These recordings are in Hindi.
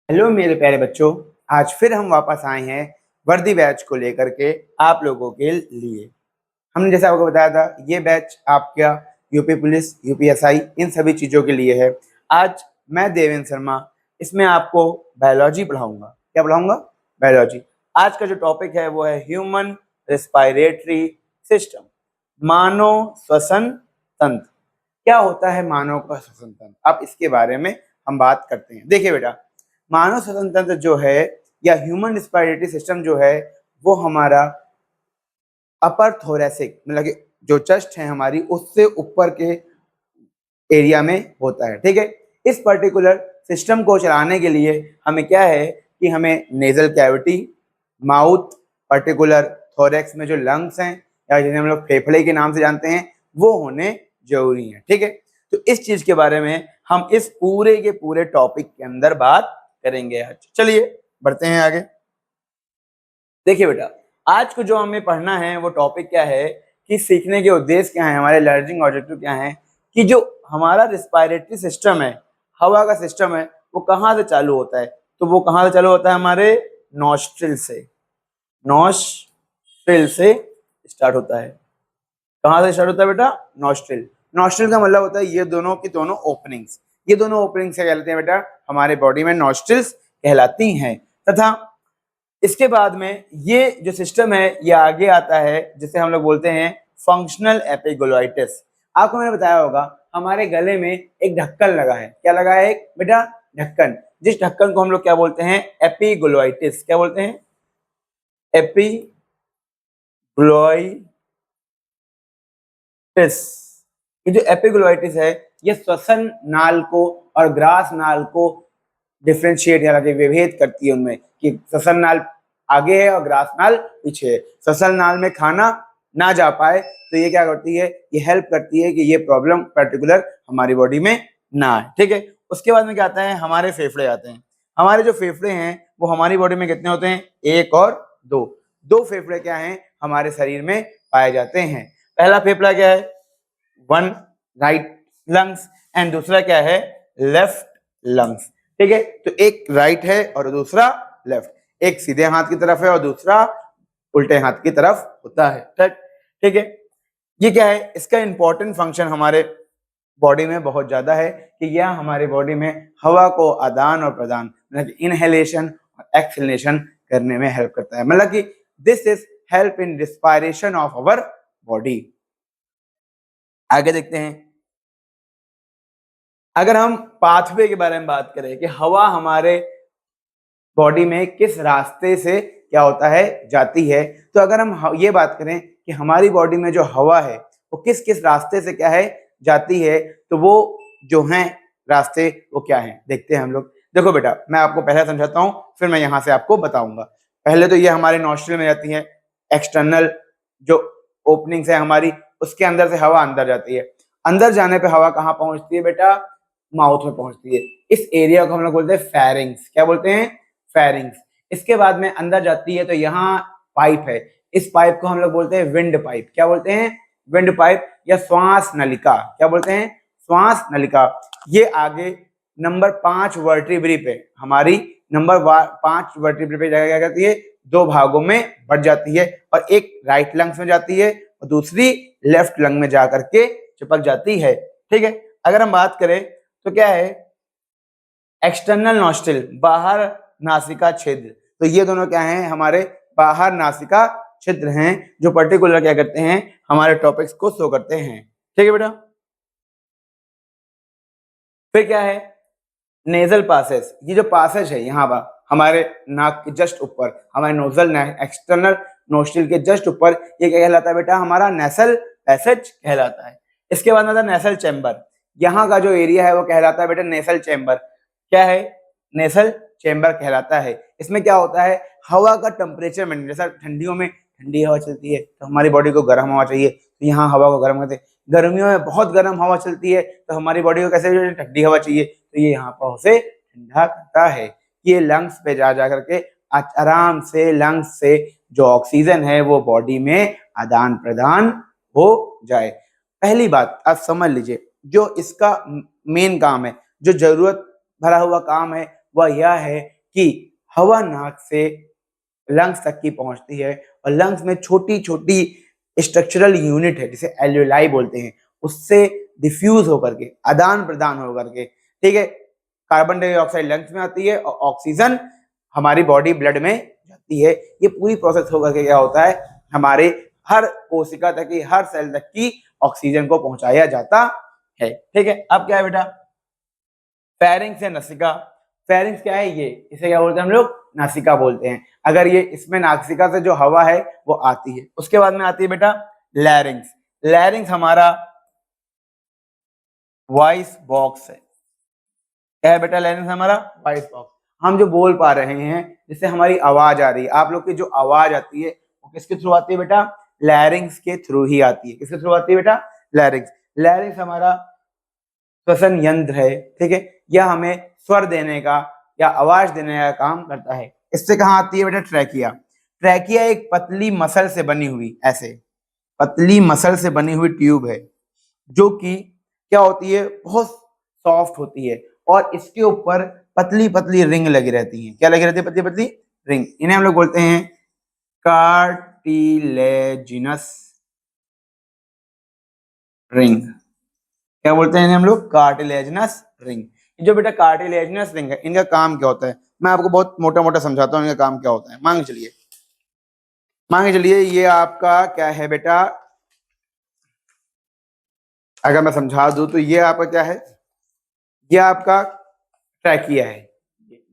हेलो मेरे प्यारे बच्चों। आज फिर हम वापस आए हैं वर्दी बैच को लेकर के आप लोगों के लिए। हमने जैसे आपको बताया था ये बैच आपका यूपी पुलिस यूपीएसआई इन सभी चीज़ों के लिए है। आज मैं देवेंद्र शर्मा इसमें आपको बायोलॉजी पढ़ाऊंगा। क्या पढ़ाऊंगा? बायोलॉजी। आज का जो टॉपिक है वो है ह्यूमन रेस्पिरेटरी सिस्टम, मानव श्वसन तंत्र। क्या होता है मानव का श्वसन तंत्र? अब इसके बारे में हम बात करते हैं। देखिए बेटा, मानव श्वसन तंत्र जो है या ह्यूमन रिस्पिरेटरी सिस्टम जो है वो हमारा अपर थोरेसिक मतलब कि जो चेस्ट है हमारी उससे ऊपर के एरिया में होता है। ठीक है, इस पर्टिकुलर सिस्टम को चलाने के लिए हमें क्या है कि हमें nasal cavity, mouth, particular thorax में जो लंग्स हैं या जिन्हें हम लोग फेफड़े के नाम से जानते हैं वो होने जरूरी है। ठीक है, तो इस चीज के बारे में हम इस पूरे के पूरे टॉपिक के अंदर बात करेंगे आज। चलिए बढ़ते हैं आगे। देखिए बेटा, आज को जो हमें पढ़ना है वो टॉपिक क्या है कि सीखने के उद्देश्य क्या है, हमारे लर्निंग ऑब्जेक्टिव क्या है कि जो हमारा रिस्पायरेटरी सिस्टम है, हवा का सिस्टम है, वो कहाँ से चालू होता है। तो वो कहाँ से चालू होता है? हमारे नॉस्ट्रिल से। नॉस्ट्रिल से स्टार्ट होता है। कहाँ से स्टार्ट होता है बेटा? नॉस्ट्रिल। नॉस्ट्रिल का मतलब होता है ये दोनों की दोनों ओपनिंग्स। ये दोनों ओपनिंग्स क्या कहलाती हैं बेटा? हमारे बॉडी में नॉस्ट्रिल्स कहलाती हैं। तथा इसके बाद में ये जो सिस्टम है ये आगे आता है जिसे हम लोग बोलते हैं फंक्शनल एपिग्लोटिस। आपको मैंने बताया होगा हमारे गले में एक ढक्कन लगा है। क्या लगा है? एक बेटा ढक्कन। जिस ढक्कन को हम लोग क्या बोलते हैं? एपिग्लोटिस। क्या बोलते हैं? एपिग्लोटिस। ये जो एपिग्लोटिस है ये श्वसन नाल को और ग्रास नाल को डिफ्रेंशिएट यानी विभेद करती है उनमें कि श्वसन नाल आगे है और ग्रास नाल पीछे है। श्वसन नाल में खाना ना जा पाए तो ये क्या करती है? ये हेल्प करती है कि ये प्रॉब्लम पर्टिकुलर हमारी बॉडी में ना आए। ठीक है, उसके बाद में क्या आता है? हमारे फेफड़े आते हैं। हमारे जो फेफड़े हैं वो हमारी बॉडी में कितने होते हैं? एक और दो। दो फेफड़े क्या हैं हमारे शरीर में पाए जाते हैं। पहला फेफड़ा क्या है? वन राइट लंग्स एंड दूसरा क्या है? Left lungs. ठीक है, तो एक राइट है और दूसरा लेफ्ट। एक सीधे हाथ की तरफ है और दूसरा उल्टे हाथ की तरफ होता है। ठीक है, ये क्या है? इसका इंपॉर्टेंट फंक्शन हमारे बॉडी में बहुत ज्यादा है कि यह हमारे बॉडी में हवा को आदान और प्रदान मतलब इनहेलेशन और एक्सहेलेशन करने में हेल्प करता है। मतलब कि this is help in respiration of our body. आगे देखते हैं। अगर हम पाथवे के बारे में बात करें कि हवा हमारे बॉडी में किस रास्ते से क्या होता है? जाती है। तो अगर हम ये बात करें कि हमारी बॉडी में जो हवा है वो किस किस रास्ते से क्या है? जाती है, तो वो जो हैं रास्ते वो क्या हैं देखते हैं हम लोग। देखो बेटा, मैं आपको पहले समझाता हूँ फिर मैं यहाँ से आपको बताऊंगा। पहले तो ये हमारे नॉस्ट्रिल में जाती है। एक्सटर्नल जो ओपनिंग्स है हमारी उसके अंदर से हवा अंदर जाती है। अंदर जाने पे हवा कहाँ पहुंचती है बेटा? माउथ में पहुंचती है। इस एरिया को हम लोग बोलते हैं फेरिंग्स। क्या बोलते हैं? फेरिंग्स। इसके बाद में अंदर जाती है तो यहाँ पाइप है। इस पाइप को हम लोग बोलते हैं विंड पाइप। क्या बोलते हैं? विंड पाइप या श्वास नलिका। क्या बोलते हैं? श्वास नलिका। ये आगे नंबर 5 वर्टिब्री पे हमारी नंबर 5 वर्टिब्री पे जगह क्या करती है? दो भागों में बढ़ जाती है और एक राइट लंग्स में जाती है और दूसरी लेफ्ट लंग में जाकर के चिपक जाती है। ठीक है, अगर हम बात करें तो क्या है? एक्सटर्नल नॉस्ट्रिल बाहर नासिका छिद्र। तो ये दोनों क्या हैं? हमारे बाहर नासिका छिद्र हैं जो पर्टिकुलर क्या करते हैं? हमारे टॉपिक्स को शो करते हैं। ठीक है बेटा, फिर क्या है? Nasal passages. ये जो पासेज है यहाँ पर हमारे नाक के जस्ट ऊपर, हमारे नोजल एक्सटर्नल नोस्ट्रिल के जस्ट ऊपर, ये क्या कहलाता है बेटा? हमारा नेसल पैसेज कहलाता है। इसके बाद आता है नेसल चैम्बर। यहाँ का जो एरिया है वो कहलाता है बेटा नेसल चैम्बर। क्या है? नेसल चैम्बर कहलाता है। इसमें क्या होता है? हवा का टेम्परेचर में, जैसा ठंडियों में ठंडी हवा चलती है तो हमारी बॉडी को गर्म हवा चाहिए, तो यहाँ हवा को गर्म करते हैं। गर्मियों में बहुत गर्म हवा चलती है तो हमारी बॉडी को कैसे? ठंडी हवा चाहिए, तो ये यहाँ पर उसे ठंडा करता है। ये लंग्स पे जा करके आराम से लंग्स से जो ऑक्सीजन है वो बॉडी में आदान प्रदान हो जाए। पहली बात आप समझ लीजिए, जो इसका मेन काम है, जो जरूरत भरा हुआ काम है वह यह है कि हवा नाक से लंग्स तक की पहुंचती है और लंग्स में छोटी छोटी स्ट्रक्चरल यूनिट है जिसे एल्वेलाई बोलते हैं, उससे डिफ्यूज होकर के, आदान प्रदान होकर के, ठीक है, कार्बन डाइऑक्साइड लंग्स में आती है और ऑक्सीजन हमारी बॉडी ब्लड में जाती है। ये पूरी प्रोसेस होकर के क्या होता है, हमारे हर कोशिका तक की, हर सेल तक की ऑक्सीजन को पहुंचाया जाता है। ठीक है, अब क्या है बेटा, फेरिंग्स या नसिका। फेरिंग्स क्या है, ये इसे क्या बोलते हैं हम लोग, नासिका बोलते हैं। अगर ये इसमें नासिका से जो हवा है वो आती है। उसके बाद में आती है बेटा लैरिंग्स। लैरिंग्स हमारा वॉइस बॉक्स है। क्या है बेटा, लैरिंग्स हमारा वॉइस बॉक्स। हम जो बोल पा रहे हैं, जिससे हमारी आवाज आ रही है, आप लोग की जो आवाज आती है वो किसके थ्रू आती है बेटा, लैरिंग्स के थ्रू ही आती है। किसके थ्रू आती है बेटा, लैरिंग्स। लैरिंग्स हमारा श्वसन यंत्र है, ठीक है, यह हमें स्वर देने का या आवाज देने का काम करता है। इससे कहाँ आती है बेटा, ट्रैकिया। ट्रैकिया एक पतली मसल से बनी हुई, ऐसे पतली मसल से बनी हुई ट्यूब है, जो कि क्या होती है, बहुत सॉफ्ट होती है और इसके ऊपर पतली पतली रिंग लगी रहती है। क्या लगी रहती है, पतली पतली रिंग। इन्हें हम लोग बोलते हैं कार्टिलेजिनस रिंग। क्या बोलते हैं इन्हें हम लोग, कार्टिलेजिनस रिंग। जो बेटा कार्टिलेजिनस रिंग है, इनका काम क्या होता है, मैं आपको बहुत मोटा मोटा समझाता हूँ इनका काम क्या होता है। मान के चलिए ये आपका क्या है बेटा, अगर मैं समझा दूं तो ये आपका क्या है, ये आपका ट्रैकिया है।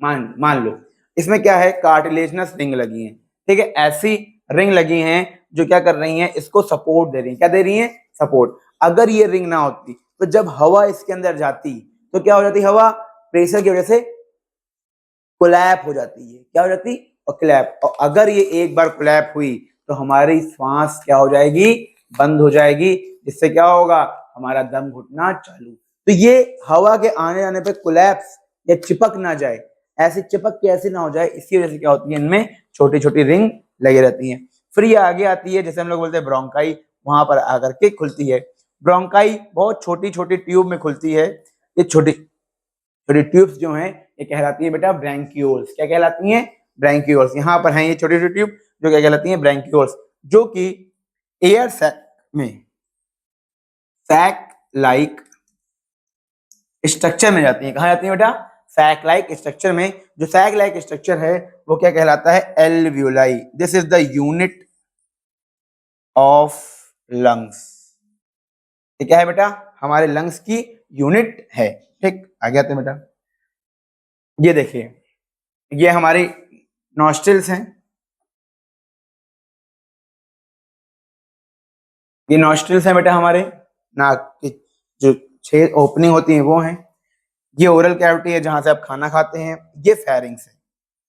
मान मान लो इसमें क्या है, कार्टिलेजिनस रिंग लगी है, ठीक है, ऐसी रिंग लगी हैं जो क्या कर रही हैं, इसको सपोर्ट दे रही हैं। क्या दे रही हैं, सपोर्ट। अगर ये रिंग ना होती तो जब हवा इसके अंदर जाती तो क्या हो जाती, हवा प्रेशर की वजह से कोलैप हो जाती है। क्या हो जाती, और कोलैप। और अगर ये एक बार कोलैप हुई तो हमारी सांस क्या हो जाएगी, बंद हो जाएगी, जिससे क्या होगा, हमारा दम घुटना चालू। तो ये हवा के आने जाने पे कोलैप्स या चिपक ना जाए, ऐसे चिपक के ऐसे ना हो जाए, इसकी वजह से क्या होती है, इनमें छोटी छोटी रिंग लगी रहती है। फिर ये आगे आती है, जैसे हम लोग बोलते हैं ब्रोंकाई, वहां पर आकर के खुलती है। ब्रोंकाई बहुत छोटी छोटी ट्यूब में खुलती है। ये छोटी छोटी ट्यूब्स जो हैं ये कहलाती है बेटा ब्रैंकियोल्स। क्या कहलाती हैं, ब्रैंकियोल्स। यहाँ पर हैं ये छोटी छोटी ट्यूब जो क्या कहलाती हैं, ब्रैंकियोल्स, जो कि एयर सैक में सैक लाइक स्ट्रक्चर में जाती है। कहाँ जाती है बेटा, सैक लाइक स्ट्रक्चर में। जो सैक लाइक स्ट्रक्चर है वो क्या कहलाता है, alveoli. This is the unit of lungs. ये क्या है बेटा, हमारे लंग्स की यूनिट है। ठीक, आगे आते हैं बेटा, ये देखिए, ये हमारी नॉस्ट्रिल्स हैं, ये नॉस्ट्रिल्स हैं बेटा हमारे, नाक की जो 6 ओपनिंग होती हैं वो हैं। ये ओरल कैविटी है जहां से आप खाना खाते हैं। ये फेरिंग्स है।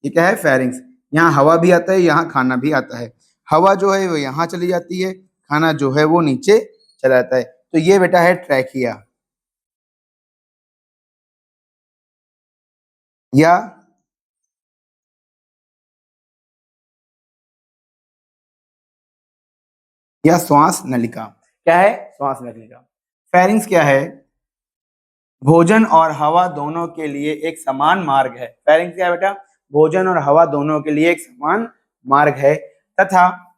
ये क्या है, फेरिंग्स। यहाँ हवा भी आता है, यहाँ खाना भी आता है। हवा जो है वो यहाँ चली जाती है, खाना जो है वो नीचे चला जाता है। तो ये बेटा है ट्रैकिया या श्वास नलिका। क्या है, श्वास नलिका। फेरिंग्स क्या है, भोजन और हवा दोनों के लिए एक समान मार्ग है। फेरिंग्स क्या है बेटा, भोजन और हवा दोनों के लिए एक समान मार्ग है, तथा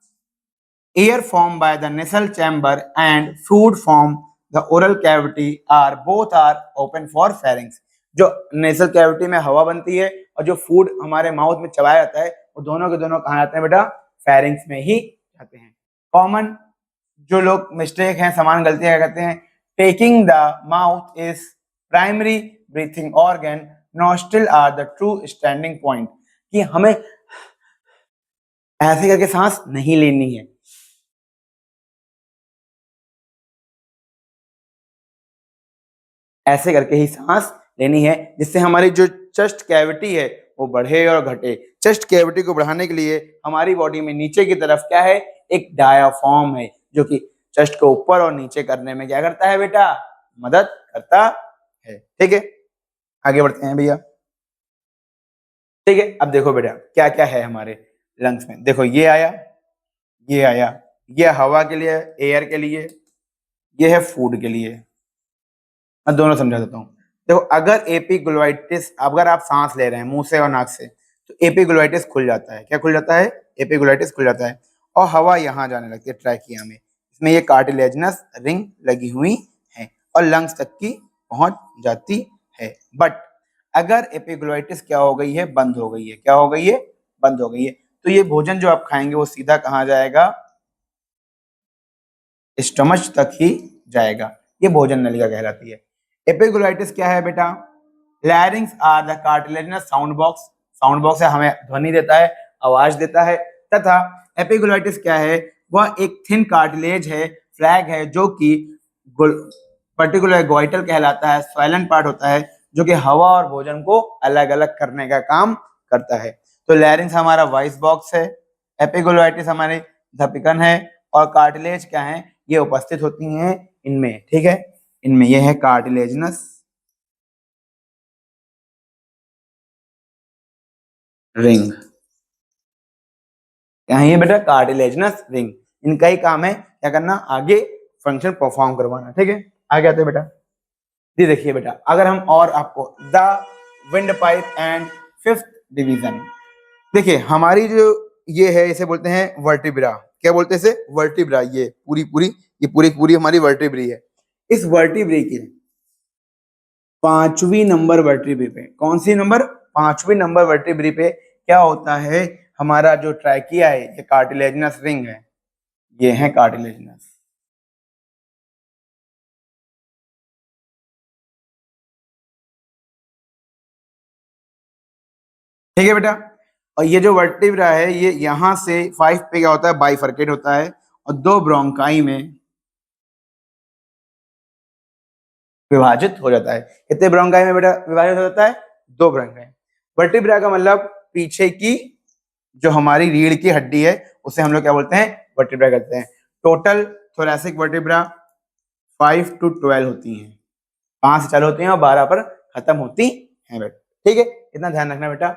air from by the nasal chamber and food from the oral cavity are both are open for pharynx. जो नेसल कैविटी में हवा बनती है और जो फूड हमारे माउथ में चबाया जाता है, वो दोनों के दोनों कहाँ जाते हैं बेटा, फेरिंग्स में ही जाते हैं। कॉमन जो लोग मिस्टेक हैं, समान गलतियां करते हैं, taking the mouth is primary breathing organ, nostril are the true standing point. कि हमें ऐसे करके सांस नहीं लेनी है, ऐसे करके ही सांस लेनी है, जिससे हमारी जो चेस्ट कैविटी है वो बढ़े और घटे। चेस्ट कैविटी को बढ़ाने के लिए हमारी बॉडी में नीचे की तरफ क्या है, एक डायाफ्राम है, जो कि चेस्ट को ऊपर और नीचे करने में क्या करता है बेटा, मदद करता है। ठीक है, आगे बढ़ते हैं भैया। ठीक है, अब देखो बेटा क्या क्या है हमारे लंग्स में। देखो ये आया, ये आया, ये हवा के लिए, एयर के लिए, ये है फूड के लिए। मैं दोनों समझा देता हूँ। देखो अगर एपिग्लोटिस, अगर आप सांस ले रहे हैं मुंह से और नाक से, तो एपिग्लोटिस खुल जाता है। क्या खुल जाता है? एपिग्लोटिस खुल जाता है और हवा यहाँ जाने लगती है ट्रैकिया में। इसमें ये कार्टिलेजनस रिंग लगी हुई है और लंग्स तक की पहुंच जाती है। बट अगर एपिग्लोटिस क्या हो गई है? बंद हो गई है। क्या हो गई है? बंद हो गई है। तो ये भोजन जो आप खाएंगे वो सीधा कहाँ जाएगा? स्टमच तक ही जाएगा। ये भोजन नलिका कहलाती है। एपिग्लोटिस क्या है बेटा? Larynx are the cartilaginous sound box. Sound box है, हमें ध्वनि देता है, आवाज देता है। तथा एपिग्लोटिस क्या है? वह एक थिन कार्टिलेज है, फ्लैग है, जो कि पर्टिकुलर गोइटल कहलाता है, साइलेंट पार्ट होता है, जो कि हवा और भोजन को अलग अलग करने का काम करता है। तो लैरिंग्स हमारा वॉइस बॉक्स है, एपिग्लोटिस हमारी धपकन है, और कार्टिलेज क्या है? ये उपस्थित होती हैं इनमें। ठीक है, इनमें ये है कार्टिलेजनस रिंग। क्या है ये बेटा? Cartilaginous ring. इनका ही काम है क्या करना? आगे फंक्शन परफॉर्म करवाना। ठीक है, आगे आते हैं बेटा। ये देखिए बेटा, अगर हम और आपको the wind pipe and fifth division, देखिए हमारी जो ये है इसे बोलते हैं वर्टिब्रा। क्या बोलते हैं इसे? वर्टिब्रा। ये पूरी पूरी, ये पूरी पूरी हमारी वर्टिब्री है। इस वर्टिब्री की पांचवी नंबर वर्टिब्री पे, कौन सी नंबर? पांचवी नंबर वर्टिब्री पे क्या होता है? हमारा जो ट्रैकिया है, ये कार्टिलेजनस रिंग है, ये है कार्टिलेजनस। ठीक है बेटा, और ये जो वर्टिब्रा है ये यहां से 5 पे क्या होता है? बाइफरकेट होता है और दो ब्रोंकाई में विभाजित हो जाता है। कितने ब्रोंकाई में बेटा विभाजित हो जाता है? दो ब्रोंकाई। वर्टिब्रा का मतलब पीछे की जो हमारी रीढ़ की हड्डी है उसे हम लोग क्या बोलते हैं? वर्टिब्रा कहते हैं। टोटल थोरैसिक वर्टिब्रा 5 to 12 होती हैं। 5 से चालू होती हैं और 12 पर खत्म होती हैं बेटा। ठीक है, इतना ध्यान रखना बेटा।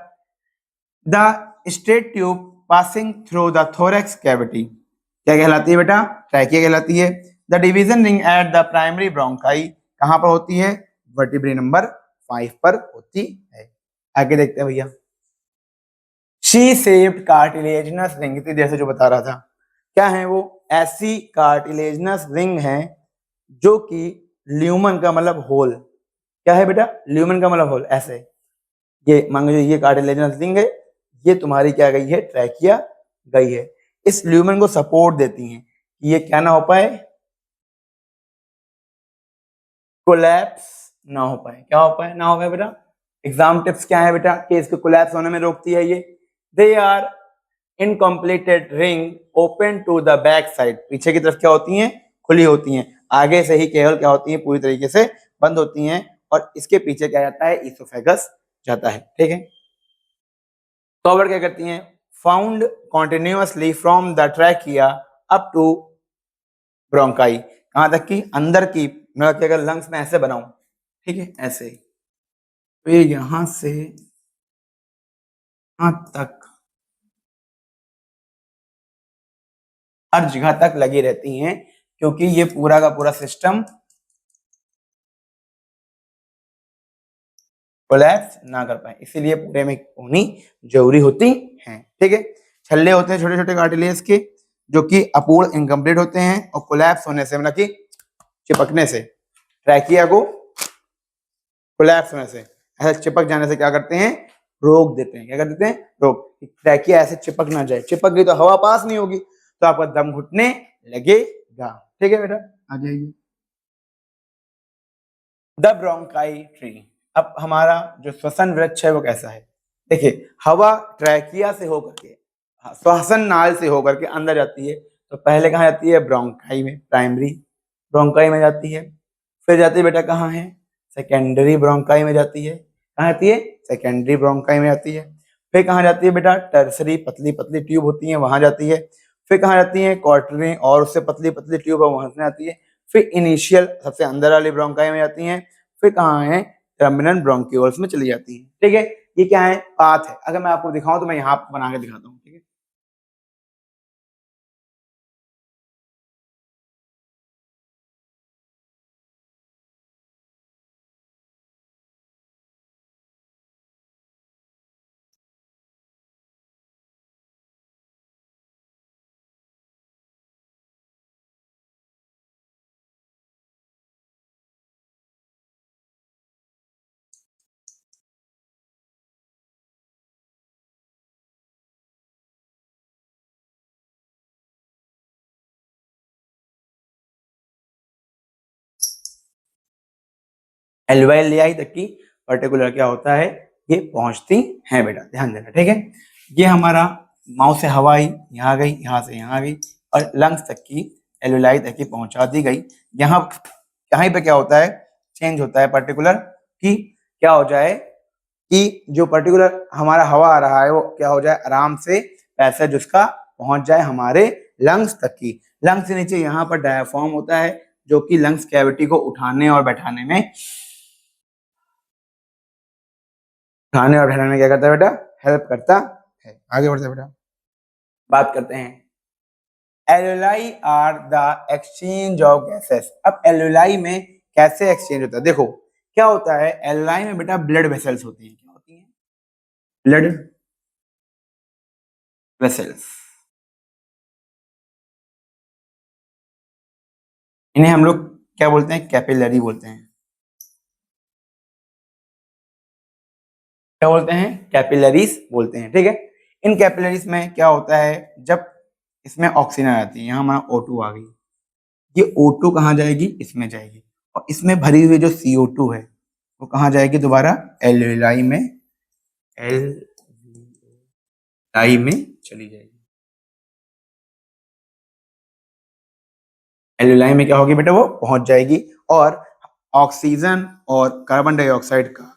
The straight tube passing through the thorax cavity क्या कहलाती है बेटा? ट्रैकिया कहलाती है। The division ring at the primary bronchi कहां पर होती है? वर्टिब्री नंबर 5 पर होती है। आगे देखते हैं भैया। शी शेप्ड कार्टिलेजनस रिंग, इतनी देर से जो बता रहा था, क्या है वो? ऐसी कार्टिलेजनस रिंग है जो कि ल्यूमन का मतलब होल। क्या है बेटा? ल्यूमन का मतलब होल। ऐसे ये मान लीजिए ये कार्टिलेजनस रिंग है, ये तुम्हारी क्या गई है? ट्रैकिया गई है। इस ल्यूमन को सपोर्ट देती हैं कि ये क्या ना हो पाए? कोलैप्स ना हो पाए। क्या हो पाए? ना हो पाए बेटा। एग्जाम टिप्स क्या है बेटा कि इसको कोलैप्स होने में रोकती है ये? They are incompleted ring open to the back side, पीछे की तरफ क्या होती हैं? खुली होती हैं। आगे से ही केवल क्या होती हैं? पूरी तरीके से बंद होती हैं। और इसके पीछे क्या जाता है? इसोफेगस जाता है। ठीक है, तो अब क्या करती हैं? Found continuously from the trachea up to bronchi, कहां तक की? अंदर की। मैं अगर लंग्स में ऐसे बनाऊं, ठीक है, ऐसे, तो ये यहां से यहां तक हर जगह तक लगी रहती हैं, क्योंकि ये पूरा का पूरा सिस्टम कोलैप्स ना कर पाए, इसीलिए पूरे में होनी जरूरी होती है। ठीक है, छल्ले होते हैं छोटे छोटे कार्टिलेज के, जो कि अपूर्ण इनकम्प्लीट होते हैं और कोलैप्स होने से, मतलब कि चिपकने से, ट्रैकिया को कोलैप्स होने से, ऐसे चिपक जाने से क्या करते हैं? रोक देते हैं। क्या कर देते हैं? रोक। ट्रैकिया ऐसे चिपक ना जाए, चिपक गई तो हवा पास नहीं होगी, तो आपका दम घुटने लगेगा। ठीक है बेटा, आ जाइए। The bronchi tree. अब हमारा जो श्वसन वृक्ष है वो कैसा है? देखिए, हवा ट्रैकिया से होकर के, श्वसन नाल से होकर के अंदर जाती है, तो पहले कहाँ जाती है? ब्रोंकाई में, प्राइमरी ब्रोंकाई में जाती है। फिर जाती है बेटा कहाँ है? सेकेंडरी ब्रोंकाई में जाती है। कहाँ जाती है? सेकेंडरी ब्रोंकाई में जाती है। फिर कहाँ जाती है बेटा? टर्सरी, पतली पतली ट्यूब होती है, वहां जाती है। फिर कहाँ जाती है? क्वार्टरनी, और उससे पतली पतली ट्यूब है, वहां से आती है। फिर इनिशियल सबसे अंदर वाली ब्रोंकाई में जाती हैं। फिर कहाँ है? टर्मिनल ब्रोंक्यूल्स में चली जाती हैं। ठीक है, ये क्या है? पाथ है। अगर मैं आपको दिखाऊं तो मैं यहाँ बना के दिखाता हूँ। ठीक है, एल्वियोलाई तक की पर्टिकुलर क्या होता है, ये पहुंचती हैं बेटा, ध्यान देना, ठीक है। ये हमारा माउथ से हवा आई, यहाँ गई, यहाँ से यहाँ गई और लंग्स तक की एल्वियोलाई तक की पहुंचा दी गई। यहाँ कहीं पे क्या होता है, चेंज होता है पर्टिकुलर, कि क्या हो जाए कि जो पर्टिकुलर हमारा हवा आ रहा है वो क्या हो जाए, आराम से पैसेज उसका पहुंच जाए हमारे लंग्स तक की। लंग्स के नीचे यहाँ पर डायाफ्राम होता है जो कि लंग्स कैविटी को उठाने और बैठाने में क्या करता है बेटा, हेल्प करता है। आगे बढ़ते हैं बेटा, बात करते हैं alveoli are the exchange of gases. अब एल्वियोलाई में कैसे एक्सचेंज होता है, देखो क्या होता है, एल्वियोलाई में बेटा ब्लड वेसल्स होती हैं। क्या होती हैं, ब्लड वेसल्स। इन्हें हम लोग क्या बोलते हैं, कैपिलरी बोलते हैं। क्या बोलते हैं, कैपिलरीज बोलते हैं, ठीक है। इन कैपिलरीज में क्या होता है, जब इसमें ऑक्सीजन आ जाती है, यहाँ हमारा O2 आ गई, ये O2 कहाँ जाएगी, इसमें जाएगी, और इसमें भरी हुई जो CO2 है वो कहाँ जाएगी, दोबारा एल्वियोलाई में, एल्वियोलाई में चली जाएगी। एल्वियोलाई में क्या होगी बेटा, वो पहुंच जाएगी और ऑक्सीजन और कार्बन डाइऑक्साइड का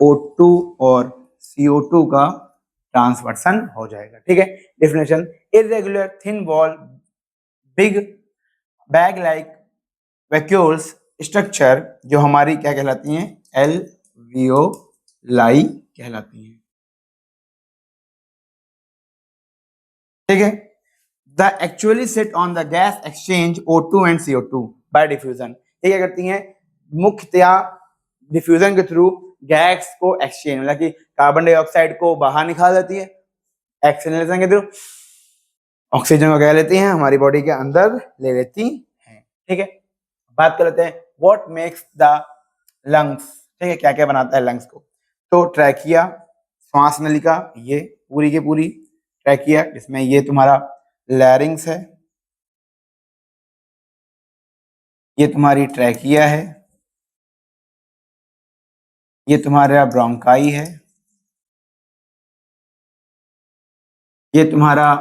O2 और CO2 का ट्रांसवर्सन हो जाएगा, ठीक है। Definition, irregular thin wall big bag like vacuoles structure जो हमारी क्या कहलाती हैं, एल्वियोलाई कहलाती हैं, ठीक है। The actually sit on the gas exchange O2 and CO2 bye diffusion. ये क्या करती हैं, मुख्यतया डिफ्यूजन के थ्रू गैस को एक्सचेंज, मतलब कि कार्बन डाइऑक्साइड को बाहर निकाल देती है, एक्सहेलेशन के थ्रू ऑक्सीजन को क्या लेती हैं, हमारी बॉडी के अंदर ले लेती हैं, ठीक है। बात कर लेते हैं व्हाट मेक्स द लंग्स, ठीक है, क्या क्या बनाता है लंग्स को। तो ट्रैकिया, श्वास नलिका, ये पूरी की पूरी ट्रैकिया, जिसमें ये तुम्हारा लैरिंग्स है, ये तुम्हारी ट्रैकिया है, ये तुम्हारा ब्रोंकाई है, ये तुम्हारा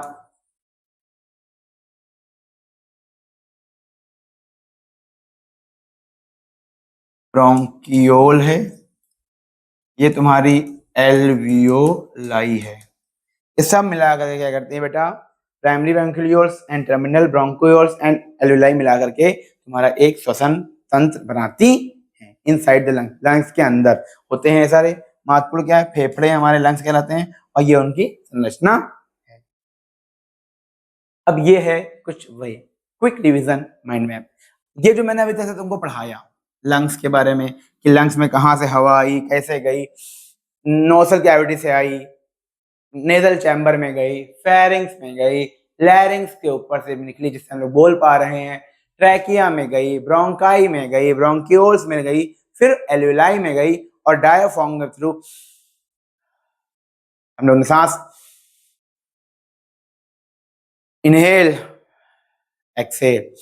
ब्रोंकियोल है, ये तुम्हारी एल्वियोलाई है। ये सब मिलाकर क्या करती है बेटा, primary bronchioles and terminal bronchioles and alveoli मिलाकर के तुम्हारा एक श्वसन तंत्र बनाती है इनसाइड द लंग्स। लंग्स के अंदर होते हैं सारे, महत्वपूर्ण क्या है, फेफड़े हमारे लंग्स कहलाते हैं और ये उनकी संरचना है। अब ये है कुछ वही क्विक रिवीजन माइंड मैप। ये जो मैंने अभी तक तुमको पढ़ाया लंग्स के बारे में, कि लंग्स में कहाँ से हवा आई, कैसे गई, नोसल कैविटी से आई, नेजल चैम्बर में गई, फेरिंग्स में गई, लैरिंग्स के ऊपर से निकली जिससे हम लोग बोल पा रहे हैं, ट्रैकिया में गई, ब्रोंकाई में गई, ब्रोंकियोल्स में गई, फिर एल्वियोलाई में गई और डायाफ्राम के थ्रू हम लोग ने सांस इनहेल एक्सेल,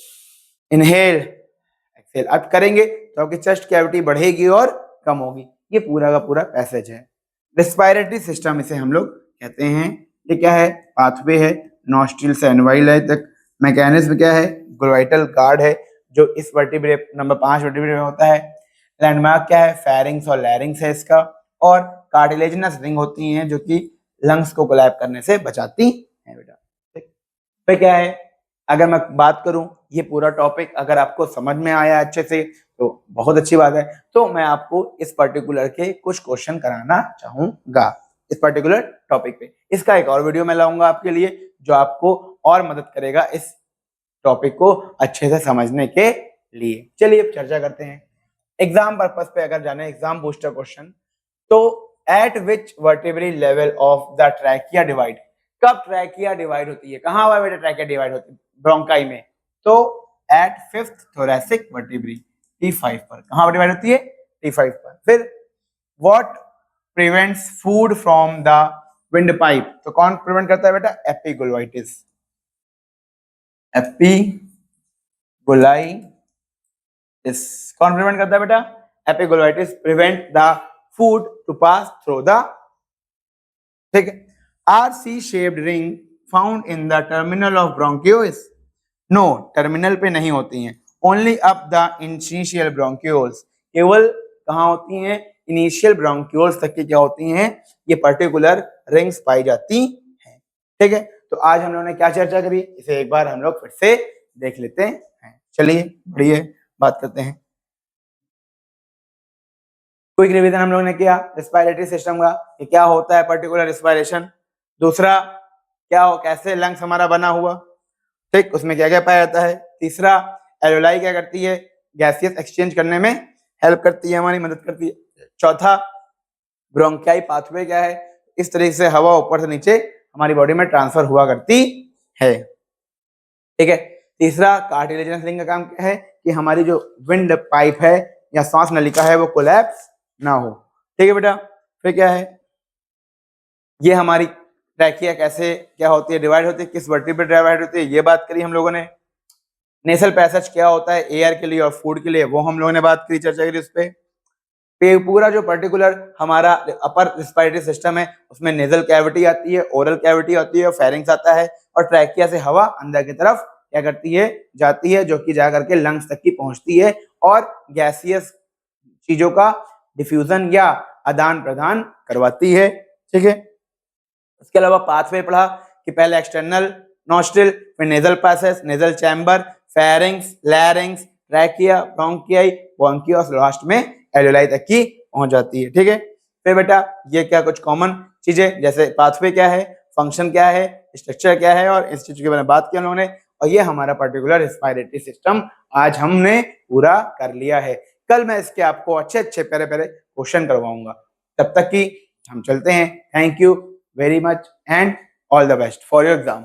इनहेल एक्सेल अब करेंगे तो आपकी चेस्ट कैविटी बढ़ेगी और कम होगी। ये पूरा का पूरा पैसेज है। रेस्पिरेटरी सिस्टम इसे हम लोग कहते हैं। ये क्या है, पाथवे है, नॉस्ट्रिल से एनवाइलाई तक। मैकेनिज्म क्या है, ग्लोइटल गार्ड है जो इस वर्टिब्रे नंबर 5 वर्टिब्रे में होता है। लैंडमार्क क्या है, फेरिंग्स और लैरिंग्स है इसका। और कार्टिलेजिनस रिंग होती हैं जो कि लंग्स को कोलैप करने से बचाती हैं बेटा। फिर क्या है, अगर मैं बात करूं ये पूरा टॉपिक अगर आपको समझ में आया अच्छे से तो बहुत अच्छी बात है। तो मैं आपको इस पर्टिकुलर के कुछ क्वेश्चन कराना चाहूंगा इस पर्टिकुलर टॉपिक पे। इसका एक और वीडियो मैं लाऊंगा आपके लिए जो आपको और मदद करेगा इस टॉपिक को अच्छे से समझने के लिए। चलिए अब चर्चा करते हैं एग्जाम पर्पस पे। अगर जाने एग्जाम बूस्टर क्वेश्चन, तो eight which vertebral level of the trachea divide, कब ट्रैकिया डिवाइड होती है, कहां हुआ बेटा ट्रैकिया डिवाइड होती है, ब्रोंकाई में। तो at fifth thoracic vertebrae T5 पर। कहां डिवाइड होती है, T5 पर। फिर what prevents food from the wind pipe, तो कौन प्रिवेंट करता है बेटा, एपिग्लोटिस, एपिग्लोटिस कौन प्रिवेंट करता है बेटा, epiglottis prevent the food to pass through the, ठीक है। Are C shaped ring found in the terminal of bronchioles, no terminal पे नहीं होती हैं, only up the initial bronchioles, केवल कहाँ होती हैं, इनिशियल ब्रोंक्यूल्स तक की क्या होती हैं, ये पर्टिकुलर रिंग्स पाई जाती हैं, ठीक है। तो आज हम लोगों ने क्या चर्चा करी, इसे एक बार हम लोग फिर से देख लेते हैं। चलिए बढ़िया बात करते हैं। क्विक रिवीजन हम लोगों ने किया रेस्पिरेटरी सिस्टम का, कि क्या होता है पर्टिकुलर रेस्पिरेशन, दूसरा क्या हो, कैसे लंग्स हमारा बना हुआ, ठीक, उसमें क्या क्या पाया जाता है, तीसरा एल्वेलाई क्या करती है, गैसियस एक्सचेंज करने में हेल्प करती है, हमारी मदद करती है, चौथा ब्रोंकियाई पाथवे क्या है, इस तरीके से हवा ऊपर से नीचे हमारी बॉडी में ट्रांसफर हुआ करती है, ठीक है। तीसरा कार्टिलेजिनस रिंग का काम क्या है, कि हमारी जो विंड पाइप है या सांस नलिका है वो कोलैप्स ना हो, ठीक है बेटा। फिर क्या है, ये हमारी ट्रैकिया कैसे क्या होती है, डिवाइड होती है, किस वर्टिब्रेट पे डिवाइड होती है, ये बात करी हम लोगों ने। नेसल पैसेज क्या होता है एयर के लिए और फूड के लिए, वो हम लोगों ने बात करी, चर्चा करी उस पे पूरा जो पर्टिकुलर हमारा अपर रेस्पिरेटरी सिस्टम है उसमें नेजल कैविटी आती है, ओरल कैविटी आती है, फेरिंग्स आता है, और ट्रैकिया से हवा अंदर की तरफ क्या करती है, जाती है, जो कि जा करके लंग्स तक की पहुंचती है और गैसियस चीजों का डिफ्यूजन या आदान प्रदान करवाती है, ठीक है। इसके अलावा पाथवे पढ़ा कि पहले एक्सटर्नल नॉस्ट्रिल, फिर nasal passage, nasal chamber, pharynx, larynx, trachea, bronchi, bronchioles, last में एल्वेलाई तक की पहुंच जाती है, ठीक है। फिर बेटा ये क्या कुछ कॉमन चीजें, जैसे पाथवे क्या है, फंक्शन क्या है, स्ट्रक्चर क्या है, और इस चीज के बारे में बात की हम लोगों ने, और ये हमारा पर्टिकुलर रेस्पिरेटरी सिस्टम आज हमने पूरा कर लिया है। कल मैं इसके आपको अच्छे अच्छे प्यारे प्यारे क्वेश्चन करवाऊंगा, तब तक की हम चलते हैं। Thank you very much and all the best for your exam.